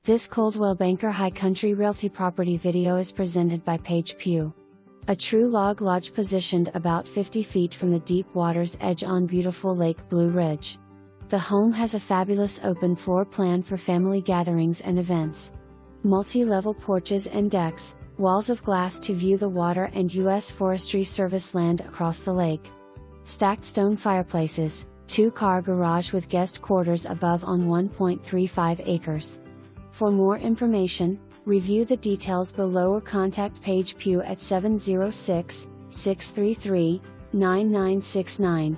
This Coldwell Banker High Country Realty property video is presented by Paige Peugh. A true log lodge positioned about 50 feet from the deep water's edge on beautiful Lake Blue Ridge. The home has a fabulous open floor plan for family gatherings and events. Multi-level porches and decks, walls of glass to view the water and US Forestry Service land across the lake. Stacked stone fireplaces, 2-car garage with guest quarters above on 1.35 acres. For more information, review the details below or contact Paige Peugh at 706-633-9969.